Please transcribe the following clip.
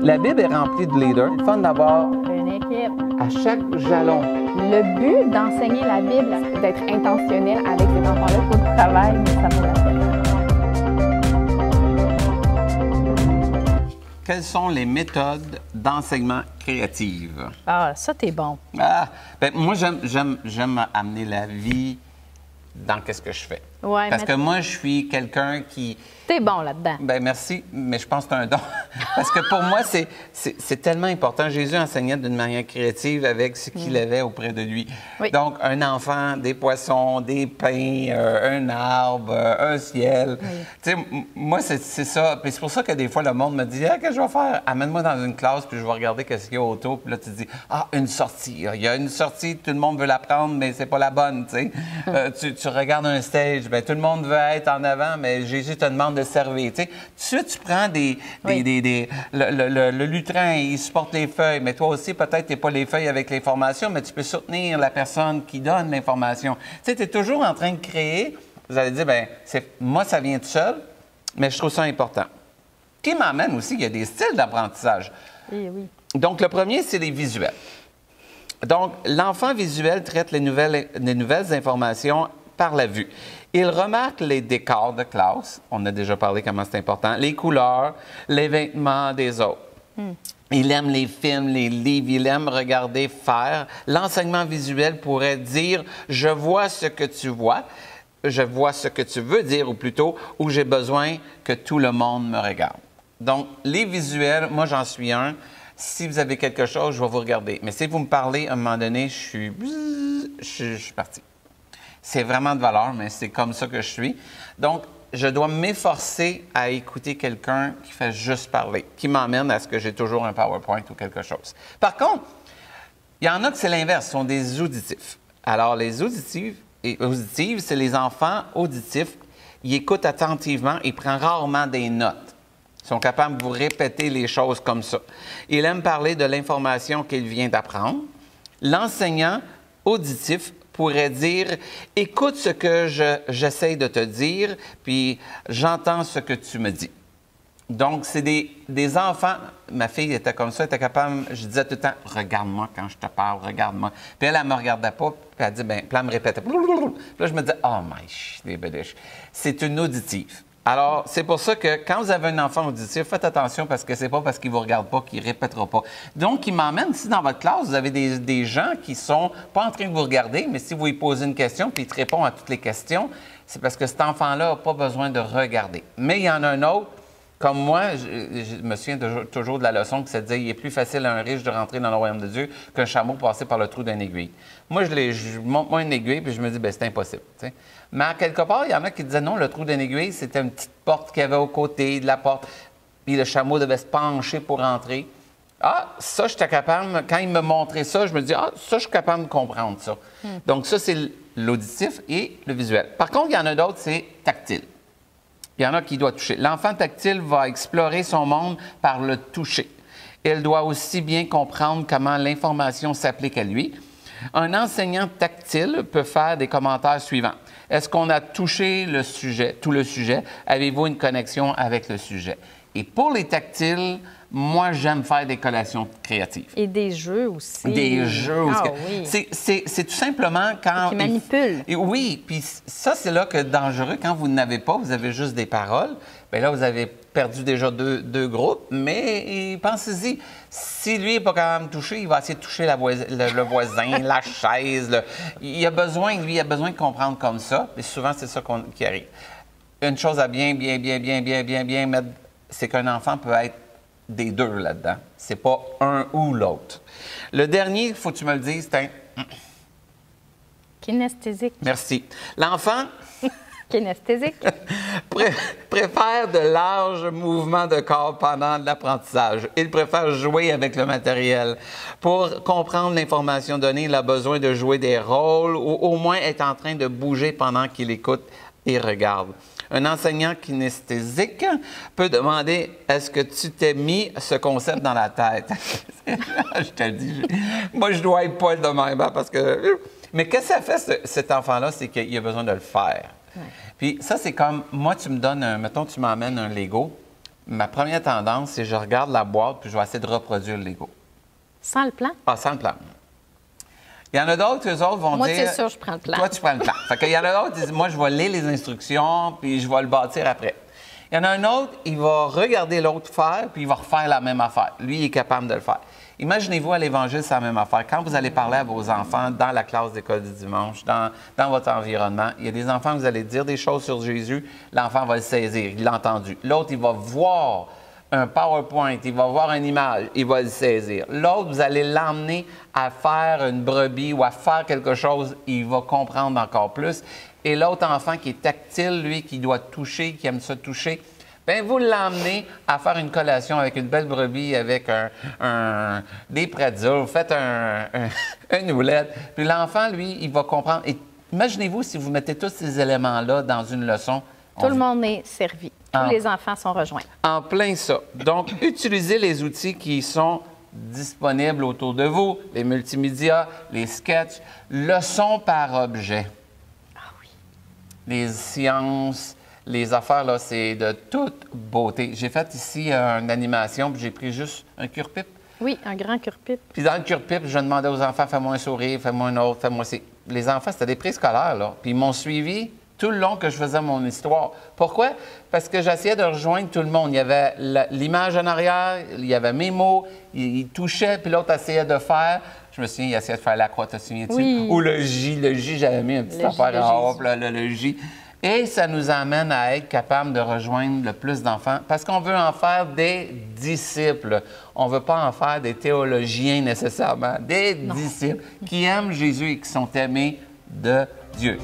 La Bible est remplie de leaders. C'est fun d'avoir Une équipe. à chaque jalon. Le but d'enseigner la Bible, c'est d'être intentionnel avec ces enfants-là. Il faut du travail, mais ça vaut la peine. Quelles sont les méthodes d'enseignement créatif? Ah, ça, t'es bon. Moi, j'aime amener la vie dans qu'est-ce que je fais. Ouais, Parce que moi, je suis quelqu'un qui... T'es bon là-dedans. Bien, merci, mais je pense que c'est un don. Parce que pour moi, c'est tellement important. Jésus enseignait d'une manière créative avec ce qu'il avait auprès de lui. Oui. Donc, un enfant, des poissons, des pains, un arbre, un ciel. Oui. Tu sais, moi, c'est ça. Puis c'est pour ça que des fois, le monde me dit, qu'est-ce que je vais faire? Amène-moi dans une classe, puis je vais regarder qu'est-ce qu'il y a autour. Puis là, tu te dis, une sortie. Il y a une sortie, tout le monde veut la prendre, mais c'est pas la bonne, tu sais. Tu regardes un stage, bien, tout le monde veut être en avant, mais Jésus te demande de servir. Tu sais, tout de suite, tu prends le lutrin, il supporte les feuilles, mais toi aussi, peut-être, tu n'es pas les feuilles avec l'information, mais tu peux soutenir la personne qui donne l'information. Tu sais, tu es toujours en train de créer. Vous allez dire, bien, moi, ça vient tout seul, mais je trouve ça important. Qui m'amène aussi, il y a des styles d'apprentissage. Oui, oui. Donc, le premier, c'est les visuels. Donc, l'enfant visuel traite les nouvelles informations par la vue. Il remarque les décors de classe, on a déjà parlé comment c'est important, les couleurs, les vêtements des autres. Il aime les films, les livres, il aime regarder faire. L'enseignement visuel pourrait dire « je vois ce que tu vois », je vois ce que tu veux dire, ou plutôt « où j'ai besoin que tout le monde me regarde ». Donc, les visuels, moi j'en suis un. Si vous avez quelque chose, je vais vous regarder. Mais si vous me parlez, à un moment donné, je suis parti. C'est vraiment de valeur, mais c'est comme ça que je suis. Donc, je dois m'efforcer à écouter quelqu'un qui fait juste parler, qui m'emmène à ce que j'ai toujours un PowerPoint ou quelque chose. Par contre, il y en a que c'est l'inverse, ce sont des auditifs. Alors, les auditives, c'est les enfants auditifs. Ils écoutent attentivement, ils prennent rarement des notes. Ils sont capables de vous répéter les choses comme ça. Il aime parler de l'information qu'il vient d'apprendre. L'enseignant auditif pourrait dire « écoute ce que j'essaie de te dire, puis j'entends ce que tu me dis ». Donc, c'est des enfants, ma fille était comme ça, elle était capable, je disais tout le temps « regarde-moi quand je te parle, regarde-moi ». Puis elle ne me regardait pas, puis elle dit, puis elle me répétait. Puis là, je me disais « oh my des bédiches ». C'est une auditive. Alors, c'est pour ça que quand vous avez un enfant auditif, faites attention parce que c'est pas parce qu'il ne vous regarde pas qu'il ne répétera pas. Donc, il m'emmène, si dans votre classe, vous avez des gens qui sont pas en train de vous regarder, mais si vous lui posez une question puis il te répond à toutes les questions, c'est parce que cet enfant-là n'a pas besoin de regarder. Mais il y en a un autre, comme moi, je me souviens toujours de la leçon qui se disait « il est plus facile à un riche de rentrer dans le royaume de Dieu qu'un chameau passer par le trou d'une aiguille ». Moi, je monte une aiguille puis je me dis « c'est impossible ». Mais à quelque part, il y en a qui disaient non, le trou d'une aiguille, c'était une petite porte qu'il y avait au côté de la porte. Puis le chameau devait se pencher pour entrer. Ça, j'étais capable. Quand il me montrait ça, je me dis, ça, je suis capable de comprendre ça. Donc, ça, c'est l'auditif et le visuel. Par contre, il y en a d'autres, c'est tactile. Il y en a qui doivent toucher. L'enfant tactile va explorer son monde par le toucher. Il doit aussi bien comprendre comment l'information s'applique à lui. Un enseignant tactile peut faire des commentaires suivants. Est-ce qu'on a touché le sujet, tout le sujet? Avez-vous une connexion avec le sujet? Et pour les tactiles, moi, j'aime faire des collations créatives. Et des jeux aussi. Des jeux aussi. Oui. C'est tout simplement quand... Qui manipulent. Oui, puis ça, c'est là que dangereux. Quand vous n'avez pas, vous avez juste des paroles, bien là, vous avez perdu déjà deux groupes, mais pensez-y. Si lui n'est pas capable de toucher, il va essayer de toucher le voisin, la chaise. Il a besoin de comprendre comme ça, et souvent, c'est ça qui arrive. Une chose à bien mettre, c'est qu'un enfant peut être des deux là-dedans. C'est pas un ou l'autre. Le dernier, il faut que tu me le dises, c'est un... Kinesthésique. Merci. L'enfant... Kinesthésique. préfère de larges mouvements de corps pendant l'apprentissage. Il préfère jouer avec le matériel. Pour comprendre l'information donnée, il a besoin de jouer des rôles ou au moins être en train de bouger pendant qu'il écoute et regarde. Un enseignant kinesthésique peut demander « Est-ce que tu t'es mis ce concept dans la tête? » Je te le dis, moi, je dois être pas de même, hein, parce que... Mais qu'est-ce que ça fait, cet enfant-là? C'est qu'il a besoin de le faire. Ouais. Puis ça, c'est comme, moi, tu me donnes, mettons, tu m'emmènes un Lego. ma première tendance, c'est que je regarde la boîte puis je vais essayer de reproduire le Lego. Sans le plan? Ah, sans le plan. Il y en a d'autres, eux autres vont Moi, dire... c'est sûr, je prends le plan. Toi, tu prends le plan. Fait qu'il y en a d'autres qui disent, moi, je vais lire les instructions puis je vais le bâtir après. Il y en a un autre, il va regarder l'autre faire puis il va refaire la même affaire. Lui, il est capable de le faire. Imaginez-vous à l'Évangile, c'est la même affaire. Quand vous allez parler à vos enfants dans la classe d'école du dimanche, dans votre environnement, il y a des enfants, vous allez dire des choses sur Jésus, l'enfant va le saisir, il l'a entendu. L'autre, il va voir un PowerPoint, il va voir une image, il va le saisir. L'autre, vous allez l'emmener à faire une brebis ou à faire quelque chose, il va comprendre encore plus. Et l'autre enfant qui est tactile, lui, qui doit toucher, qui aime se toucher, bien, vous l'emmenez à faire une collation avec une belle brebis, avec des pretzels, vous faites une oulette. Puis l'enfant, lui, il va comprendre. Et imaginez-vous si vous mettez tous ces éléments-là dans une leçon. Tout le monde est servi. Tous les enfants sont rejoints. En plein ça. Donc, utilisez les outils qui sont disponibles autour de vous, les multimédias, les sketchs, leçons par objet. Ah oui. Les sciences, les affaires, là, c'est de toute beauté. J'ai fait ici une animation, puis j'ai pris juste un cure-pipe. Oui, un grand cure-pipe. Puis dans le cure-pipe, je demandais aux enfants, fais-moi un sourire, fais-moi un autre, fais-moi ci. Les enfants, c'était des préscolaires, là. Puis ils m'ont suivi tout le long que je faisais mon histoire. Pourquoi? Parce que j'essayais de rejoindre tout le monde. Il y avait l'image en arrière, il y avait mes mots, il touchait, puis l'autre essayait de faire. Je me souviens, il essayait de faire la croix, te souviens-tu? Oui. Ou le J, j'avais mis un petit affaire en haut, le J. Et ça nous amène à être capable de rejoindre le plus d'enfants parce qu'on veut en faire des disciples. On ne veut pas en faire des théologiens nécessairement, des disciples qui aiment Jésus et qui sont aimés de Dieu.